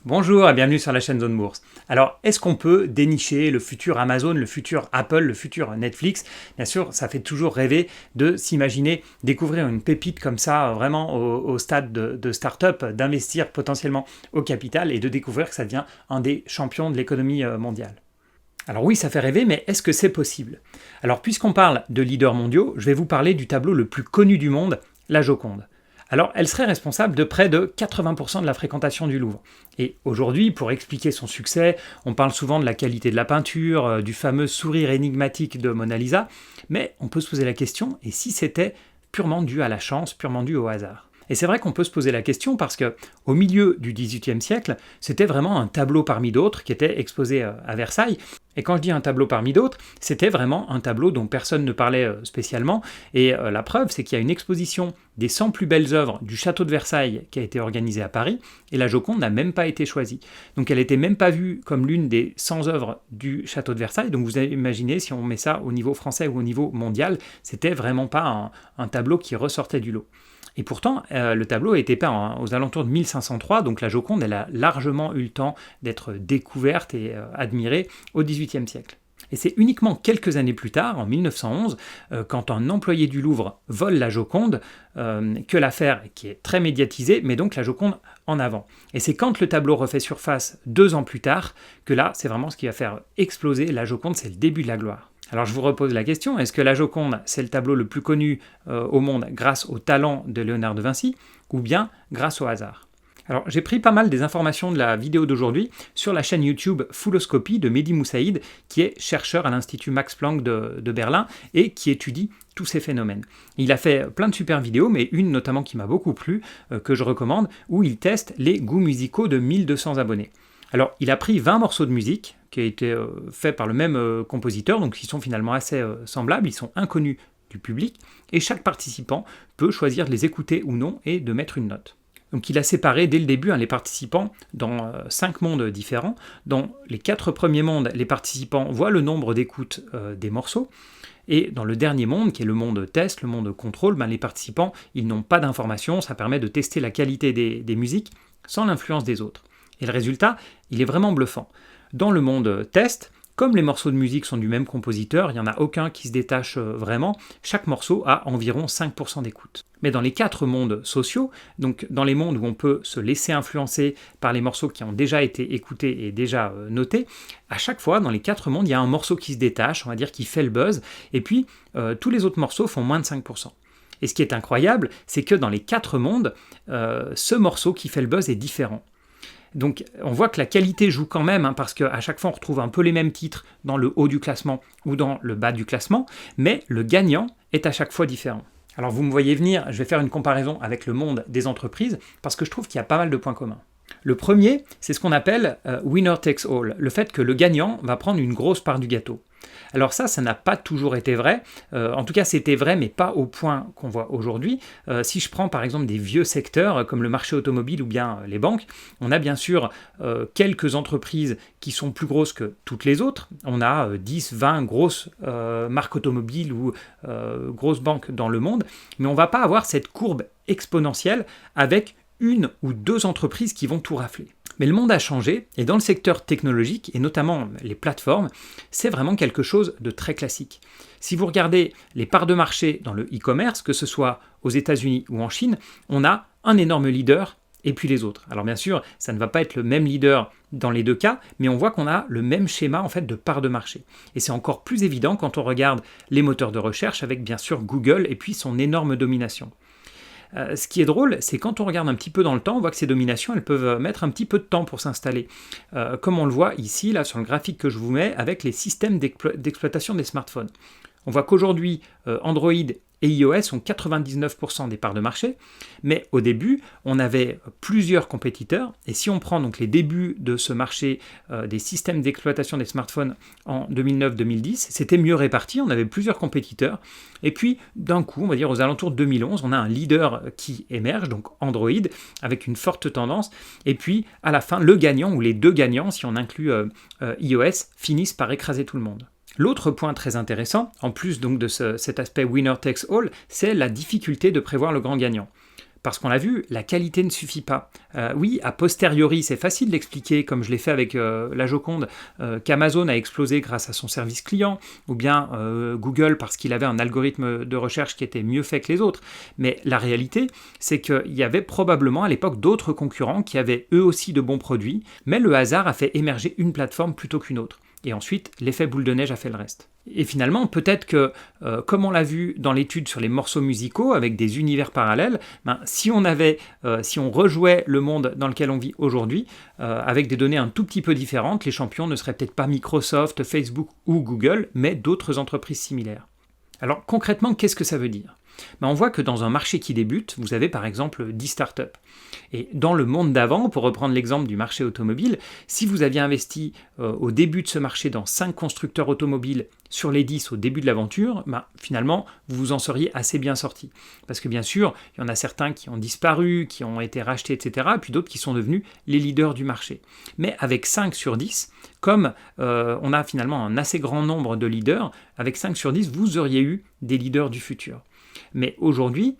Bonjour et bienvenue sur la chaîne Zone Bourse. Alors, est-ce qu'on peut dénicher le futur Amazon, le futur Apple, le futur Netflix? Bien sûr, ça fait toujours rêver de s'imaginer découvrir une pépite comme ça, vraiment au stade de start-up, d'investir potentiellement au capital et de découvrir que ça devient un des champions de l'économie mondiale. Alors oui, ça fait rêver, mais est-ce que c'est possible? Alors, puisqu'on parle de leaders mondiaux, je vais vous parler du tableau le plus connu du monde, la Joconde. Alors, elle serait responsable de près de 80% de la fréquentation du Louvre. Et aujourd'hui, pour expliquer son succès, on parle souvent de la qualité de la peinture, du fameux sourire énigmatique de Mona Lisa, mais on peut se poser la question, et si c'était purement dû à la chance, purement dû au hasard? Et c'est vrai qu'on peut se poser la question parce que au milieu du XVIIIe siècle, c'était vraiment un tableau parmi d'autres qui était exposé à Versailles. Et quand je dis un tableau parmi d'autres, c'était vraiment un tableau dont personne ne parlait spécialement. Et la preuve, c'est qu'il y a une exposition des 100 plus belles œuvres du château de Versailles qui a été organisée à Paris, et la Joconde n'a même pas été choisie. Donc elle n'était même pas vue comme l'une des 100 œuvres du château de Versailles. Donc vous imaginez, si on met ça au niveau français ou au niveau mondial, c'était vraiment pas un tableau qui ressortait du lot. Et pourtant, le tableau a été peint aux alentours de 1503, donc la Joconde, elle a largement eu le temps d'être découverte et admirée au XVIIIe siècle. Et c'est uniquement quelques années plus tard, en 1911, quand un employé du Louvre vole la Joconde, que l'affaire, qui est très médiatisée, met donc la Joconde en avant. Et c'est quand le tableau refait surface 2 ans plus tard, que là, c'est vraiment ce qui va faire exploser la Joconde, c'est le début de la gloire. Alors je vous repose la question, est-ce que la Joconde, c'est le tableau le plus connu au monde grâce au talent de Léonard de Vinci, ou bien grâce au hasard? Alors j'ai pris pas mal des informations de la vidéo d'aujourd'hui sur la chaîne YouTube Fulloscopy de Mehdi Moussaïd, qui est chercheur à l'Institut Max Planck de Berlin et qui étudie tous ces phénomènes. Il a fait plein de super vidéos, mais une notamment qui m'a beaucoup plu, que je recommande, où il teste les goûts musicaux de 1200 abonnés. Alors, il a pris 20 morceaux de musique qui ont été faits par le même compositeur, donc ils sont finalement assez semblables, ils sont inconnus du public, et chaque participant peut choisir de les écouter ou non et de mettre une note. Donc il a séparé dès le début les participants dans 5 mondes différents. Dans les 4 premiers mondes, les participants voient le nombre d'écoutes des morceaux, et dans le dernier monde, qui est le monde test, le monde contrôle, les participants, ils n'ont pas d'informations, ça permet de tester la qualité des musiques sans l'influence des autres. Et le résultat, il est vraiment bluffant. Dans le monde test, comme les morceaux de musique sont du même compositeur, il n'y en a aucun qui se détache vraiment, chaque morceau a environ 5% d'écoute. Mais dans les 4 mondes sociaux, donc dans les mondes où on peut se laisser influencer par les morceaux qui ont déjà été écoutés et déjà notés, à chaque fois, dans les 4 mondes, il y a un morceau qui se détache, on va dire qui fait le buzz, et puis tous les autres morceaux font moins de 5%. Et ce qui est incroyable, c'est que dans les 4 mondes, ce morceau qui fait le buzz est différent. Donc on voit que la qualité joue quand même, parce qu'à chaque fois on retrouve un peu les mêmes titres dans le haut du classement ou dans le bas du classement, mais le gagnant est à chaque fois différent. Alors vous me voyez venir, je vais faire une comparaison avec le monde des entreprises, parce que je trouve qu'il y a pas mal de points communs. Le premier, c'est ce qu'on appelle winner takes all, le fait que le gagnant va prendre une grosse part du gâteau. Alors ça n'a pas toujours été vrai, en tout cas c'était vrai mais pas au point qu'on voit aujourd'hui. Si je prends par exemple des vieux secteurs comme le marché automobile ou bien les banques, on a bien sûr quelques entreprises qui sont plus grosses que toutes les autres. On a 10, 20 grosses marques automobiles ou grosses banques dans le monde, mais on ne va pas avoir cette courbe exponentielle avec 1 ou 2 entreprises qui vont tout rafler. Mais le monde a changé, et dans le secteur technologique, et notamment les plateformes, c'est vraiment quelque chose de très classique. Si vous regardez les parts de marché dans le e-commerce, que ce soit aux États-Unis ou en Chine, on a un énorme leader et puis les autres. Alors bien sûr, ça ne va pas être le même leader dans les 2 cas, mais on voit qu'on a le même schéma en fait de parts de marché. Et c'est encore plus évident quand on regarde les moteurs de recherche avec bien sûr Google et puis son énorme domination. Ce qui est drôle, c'est quand on regarde un petit peu dans le temps, on voit que ces dominations, elles peuvent mettre un petit peu de temps pour s'installer. Comme on le voit ici, là, sur le graphique que je vous mets, avec les systèmes d'exploitation des smartphones. On voit qu'aujourd'hui, Android et iOS ont 99% des parts de marché, mais au début, on avait plusieurs compétiteurs, et si on prend donc les débuts de ce marché des systèmes d'exploitation des smartphones en 2009-2010, c'était mieux réparti, on avait plusieurs compétiteurs, et puis d'un coup, on va dire aux alentours de 2011, on a un leader qui émerge, donc Android, avec une forte tendance, et puis à la fin, le gagnant, ou les 2 gagnants, si on inclut iOS, finissent par écraser tout le monde. L'autre point très intéressant, en plus donc de cet aspect winner takes all, c'est la difficulté de prévoir le grand gagnant. Parce qu'on l'a vu, la qualité ne suffit pas. Oui, a posteriori, c'est facile d'expliquer, comme je l'ai fait avec la Joconde, qu'Amazon a explosé grâce à son service client, ou bien Google parce qu'il avait un algorithme de recherche qui était mieux fait que les autres. Mais la réalité, c'est qu'il y avait probablement à l'époque d'autres concurrents qui avaient eux aussi de bons produits, mais le hasard a fait émerger une plateforme plutôt qu'une autre. Et ensuite, l'effet boule de neige a fait le reste. Et finalement, peut-être que, comme on l'a vu dans l'étude sur les morceaux musicaux, avec des univers parallèles, si on rejouait le monde dans lequel on vit aujourd'hui, avec des données un tout petit peu différentes, les champions ne seraient peut-être pas Microsoft, Facebook ou Google, mais d'autres entreprises similaires. Alors concrètement, qu'est-ce que ça veut dire ? On voit que dans un marché qui débute, vous avez par exemple 10 startups. Et dans le monde d'avant, pour reprendre l'exemple du marché automobile, si vous aviez investi au début de ce marché dans 5 constructeurs automobiles sur les 10 au début de l'aventure, finalement, vous vous en seriez assez bien sorti. Parce que bien sûr, il y en a certains qui ont disparu, qui ont été rachetés, etc., puis d'autres qui sont devenus les leaders du marché. Mais avec 5 sur 10, comme on a finalement un assez grand nombre de leaders, avec 5 sur 10, vous auriez eu des leaders du futur. Mais aujourd'hui,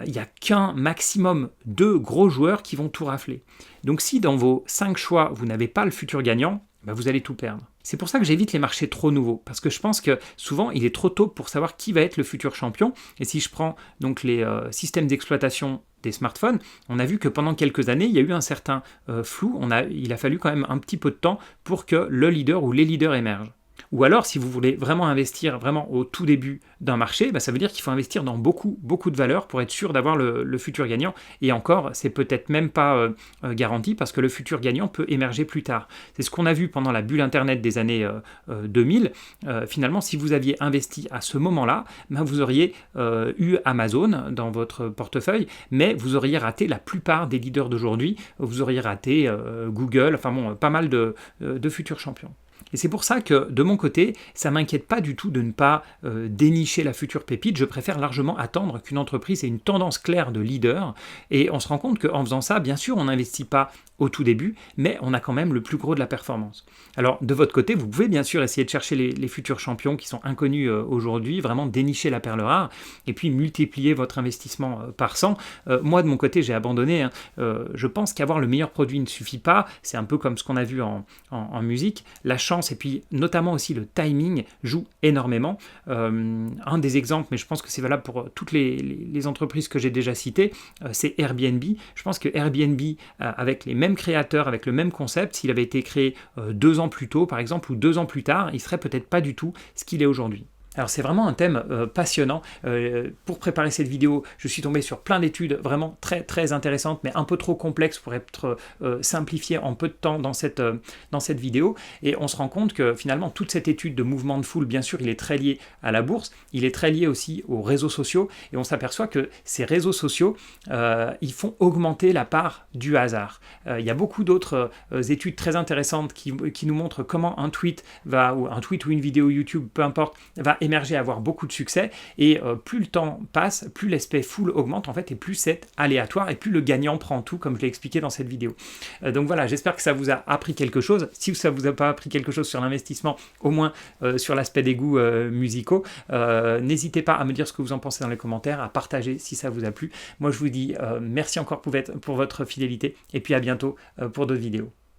il n'y a qu'un maximum de gros joueurs qui vont tout rafler. Donc si dans vos 5 choix, vous n'avez pas le futur gagnant, vous allez tout perdre. C'est pour ça que j'évite les marchés trop nouveaux, parce que je pense que souvent, il est trop tôt pour savoir qui va être le futur champion. Et si je prends donc les systèmes d'exploitation des smartphones, on a vu que pendant quelques années, il y a eu un certain flou. Il a fallu quand même un petit peu de temps pour que le leader ou les leaders émergent. Ou alors, si vous voulez vraiment investir vraiment au tout début d'un marché, ça veut dire qu'il faut investir dans beaucoup de valeurs pour être sûr d'avoir le futur gagnant. Et encore, c'est peut-être même pas garanti parce que le futur gagnant peut émerger plus tard. C'est ce qu'on a vu pendant la bulle Internet des années 2000. Finalement, si vous aviez investi à ce moment-là, vous auriez eu Amazon dans votre portefeuille, mais vous auriez raté la plupart des leaders d'aujourd'hui. Vous auriez raté Google, pas mal de futurs champions. Et c'est pour ça que, de mon côté, ça ne m'inquiète pas du tout de ne pas dénicher la future pépite. Je préfère largement attendre qu'une entreprise ait une tendance claire de leader. Et on se rend compte qu'en faisant ça, bien sûr, on n'investit pas au tout début, mais on a quand même le plus gros de la performance. Alors, de votre côté, vous pouvez bien sûr essayer de chercher les futurs champions qui sont inconnus aujourd'hui, vraiment dénicher la perle rare, et puis multiplier votre investissement par 100. Moi, de mon côté, j'ai abandonné. Je pense qu'avoir le meilleur produit ne suffit pas. C'est un peu comme ce qu'on a vu en musique. La chance et puis notamment aussi le timing joue énormément. Un des exemples, mais je pense que c'est valable pour toutes les entreprises que j'ai déjà citées, c'est Airbnb. Je pense que Airbnb, avec les mêmes créateurs, avec le même concept, s'il avait été créé 2 ans plus tôt par exemple, ou 2 ans plus tard, il serait peut-être pas du tout ce qu'il est aujourd'hui. Alors c'est vraiment un thème passionnant. Pour préparer cette vidéo, je suis tombé sur plein d'études vraiment très très intéressantes, mais un peu trop complexes pour être simplifiées en peu de temps dans cette vidéo. Et on se rend compte que finalement toute cette étude de mouvement de foule, bien sûr, il est très lié à la bourse, il est très lié aussi aux réseaux sociaux, et on s'aperçoit que ces réseaux sociaux, ils font augmenter la part du hasard. Il y a beaucoup d'autres études très intéressantes qui nous montrent comment un tweet ou une vidéo YouTube, peu importe, va émerger, avoir beaucoup de succès, et plus le temps passe, plus l'aspect full augmente en fait, et plus c'est aléatoire, et plus le gagnant prend tout, comme je l'ai expliqué dans cette vidéo. Donc voilà, j'espère que ça vous a appris quelque chose. Si ça vous a pas appris quelque chose sur l'investissement, au moins sur l'aspect des goûts musicaux, n'hésitez pas à me dire ce que vous en pensez dans les commentaires, à partager si ça vous a plu. Moi je vous dis merci encore pour votre fidélité, et puis à bientôt pour d'autres vidéos.